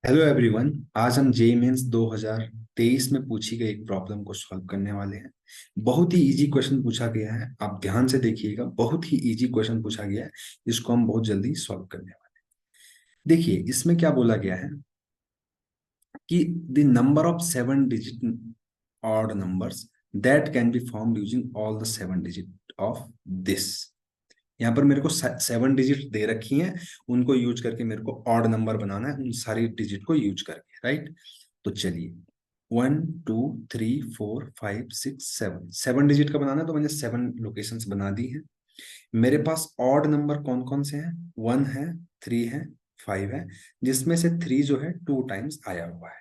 Hello everyone. आज हम JEE mains 2023 में पूछी गई एक प्रॉब्लम को सॉल्व करने वाले हैं। बहुत ही इजी क्वेश्चन पूछा गया है, आप ध्यान से देखिएगा। बहुत ही इजी क्वेश्चन पूछा गया है, इसको हम बहुत जल्दी सॉल्व करने वाले हैं। देखिए इसमें क्या बोला गया है कि the number of 7 digit odd numbers that can be formed using all the 7 digit of this. यहाँ पर मेरे को 7 डिजिट दे रखी हैं, उनको यूज करके मेरे को ऑड नंबर बनाना है, उन सारी डिजिट को यूज करके, राइट। तो चलिए 1 2 3 4 5 6 7 7 डिजिट का बनाना है, तो मैंने 7 लोकेशंस बना दी हैं। मेरे पास ऑड नंबर कौन कौन से हैं? 1 है, 3 है, 5 है, जिसमें से 3 जो है 2 टाइम्स आया हुआ है।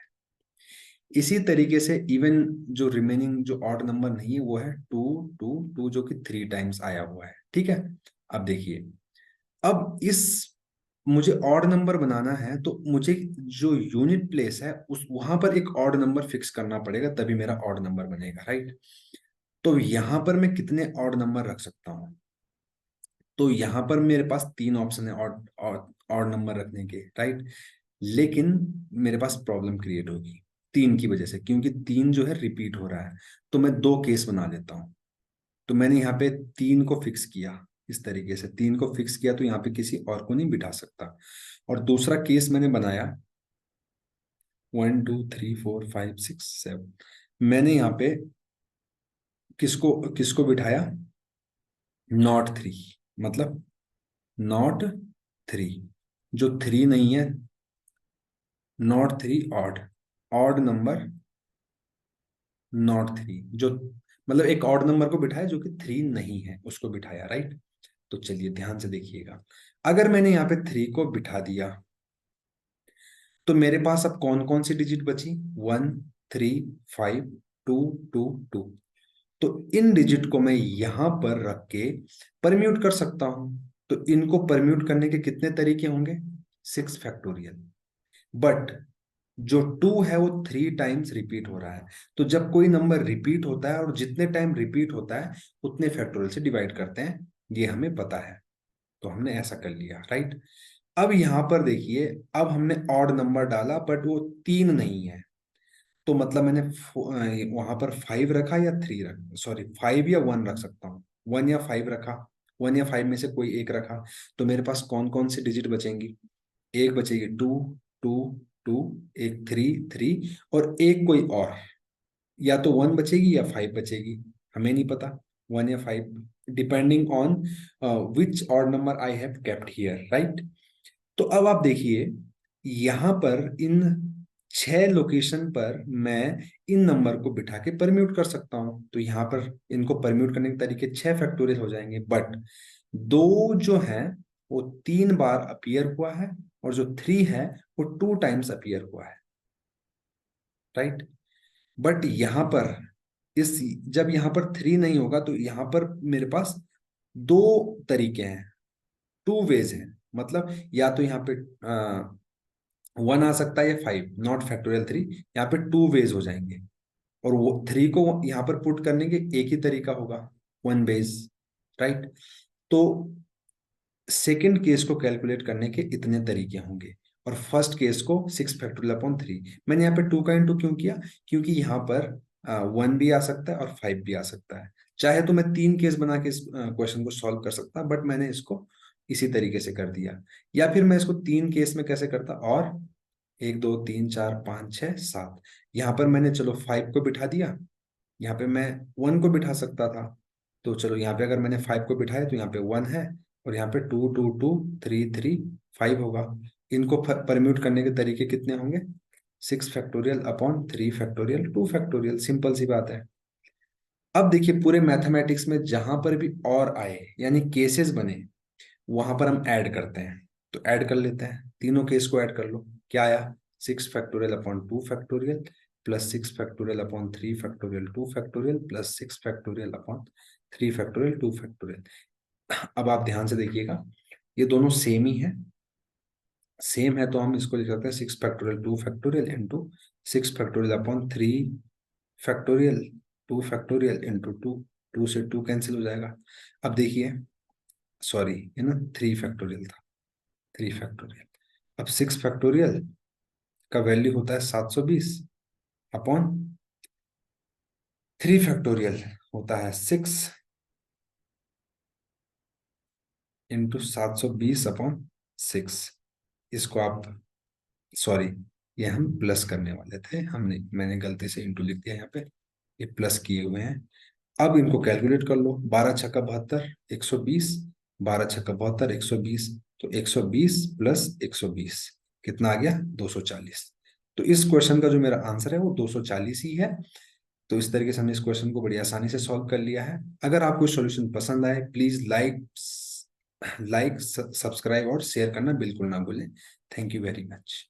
इसी तरीके से इवन जो रिमेनिंग जो ऑड नंबर नहीं है वो है 2 2 2, जो कि 3 टाइम्स आया हुआ है। ठीक है। अब देखिए, अब इस मुझे ऑड नंबर बनाना है तो मुझे जो यूनिट प्लेस है उस वहां पर एक ऑड नंबर फिक्स करना पड़ेगा, तभी मेरा ऑड नंबर बनेगा, राइट। तो यहां पर मैं कितने ऑड नंबर रख सकता हूं? तो यहां पर मेरे पास 3 ऑप्शन है ऑड ऑड ऑड नंबर रखने के, राइट। लेकिन मेरे पास प्रॉब्लम क्रिएट होगी 3 की वजह से, क्योंकि 3 जो है रिपीट हो रहा है। तो मैं 2 केस बना लेता हूँ। तो मैंने यहाँ पे 3 को फिक्स किया, इस तरीके से 3 को फिक्स किया, तो यहाँ पे किसी और को नहीं बिठा सकता। और दूसरा केस मैंने बनाया 1 2 3 4 5 6 7। मैंने यहाँ पे किसको किसको बिठाया? नॉट 3, मतलब नॉट 3, जो 3 नहीं है। Not 3 odd, odd number not 3, जो मतलब एक ऑड नंबर को बिठाया जो कि 3 नहीं है, उसको बिठाया, राइट। तो चलिए ध्यान से देखिएगा, अगर मैंने यहाँ पे 3 को बिठा दिया तो मेरे पास अब कौन कौन सी डिजिट बची? 1 3 5 2 2 2। तो इन डिजिट को मैं यहां पर रख के परम्यूट कर सकता हूं। तो इनको परम्यूट करने के कितने तरीके होंगे? 6 फैक्टोरियल। बट जो 2 है वो 3 टाइम्स रिपीट हो रहा है। तो जब कोई नंबर रिपीट होता है और जितने टाइम रिपीट होता है उतने फैक्टोरियल से डिवाइड करते हैं, ये हमें पता है। तो हमने ऐसा कर लिया, राइट। अब यहां पर देखिए, अब हमने ऑड नंबर डाला बट वो 3 नहीं है। तो मतलब मैंने वहां पर 5 रखा या 3 रख, सॉरी 5 या 1 रख सकता हूँ। 1 या 5 रखा, 1 या 5 में से कोई एक रखा। तो मेरे पास कौन कौन सी डिजिट बचेंगी? एक बचेगी 2 2 2, एक 3 3, और एक कोई और। या तो 1 बचेगी या 5 बचेगी, हमें नहीं पता। 1 या 5, depending on which odd number I have kept here, right. तो अब आप देखिए, यहां पर इन 6 लोकेशन पर मैं इन नंबर को बिठा के परम्यूट कर सकता हूं। तो यहां पर इनको परम्यूट करने के तरीके 6 फैक्टोरियल हो जाएंगे। बट दो जो है वो 3 बार अपीयर हुआ है, और जो 3 है वो 2 टाइम्स अपीयर हुआ है, राइट। बट यहां पर इस जब यहां पर 3 नहीं होगा तो यहां पर मेरे पास 2 तरीके हैं, 2 वेज हैं। मतलब या तो यहाँ पे 1 आ सकता है या 5, नॉट फैक्टोरियल 3। यहाँ पे 2 वेज हो जाएंगे, और वो 3 को यहाँ पर पुट करने के एक ही तरीका होगा, 1 वेज, राइट। तो सेकंड केस को कैलकुलेट करने के इतने तरीके होंगे, और फर्स्ट केस को 6 फैक्टोरियल अपॉन 3। मैंने यहाँ पे 2 का इंटू क्यों किया? क्योंकि यहाँ पर 1 भी आ सकता है और 5 भी आ सकता है। चाहे तो मैं 3 केस बना के इस क्वेश्चन को सॉल्व कर सकता, बट मैंने इसको इसी तरीके से कर दिया। या फिर मैं इसको 3 केस में कैसे करता, और 1 2 3 4 5 6 7, यहाँ पर मैंने चलो 5 को बिठा दिया, यहाँ पे मैं 1 को बिठा सकता था। तो चलो यहाँ पे अगर मैंने 5 को बिठाया तो यहाँ पे 1 है, और यहाँ पे 2 2 2 3 3 5 होगा। इनको परम्यूट करने के तरीके कितने होंगे? 6 factorial upon 3 factorial 2 factorial, simple सी बात है। अब देखिए, पूरे मैथमेटिक्स में जहां पर भी और आए यानी केसेस बने, वहां पर हम ऐड करते हैं। तो ऐड कर लेते हैं, तीनों केस को ऐड कर लो। क्या आया? 6 factorial upon 2 factorial, plus 6 factorial upon 3 factorial 2 factorial, plus 6 factorial upon 3 factorial 2 factorial. अब आप ध्यान से देखिएगा, ये दोनों सेम ही है। सेम है तो हम इसको लिख सकते हैं 6 factorial 2 factorial into 6 factorial upon 3 factorial 2 factorial into 2। 2 से 2 कैंसिल हो जाएगा। अब देखिए, सॉरी ये ना 3 फैक्टोरियल था, 3 फैक्टोरियल। अब 6 फैक्टोरियल का वैल्यू होता है 720 अपॉन 3 फैक्टोरियल होता है 6 इंटू 720/6। इसको आप, सॉरी, ये हम प्लस करने वाले थे, हमने मैंने गलती से इंटू लिख दिया यहाँ पे, ये प्लस किए हुए हैं। अब इनको कैलकुलेट कर लो, 12×6 = 72, 120, 12×6 = 72, 120, तो 120 प्लस 120 कितना आ गया? 240। तो इस क्वेश्चन का जो मेरा आंसर है वो 240 ही है। तो इस तरीके से हमने इस क्वेश्चन को बड़ी आसानी से सॉल्व कर लिया है। अगर आपको सॉल्यूशन पसंद आए, प्लीज लाइक, सब्सक्राइब और शेयर करना बिल्कुल ना भूलें। Thank you very much.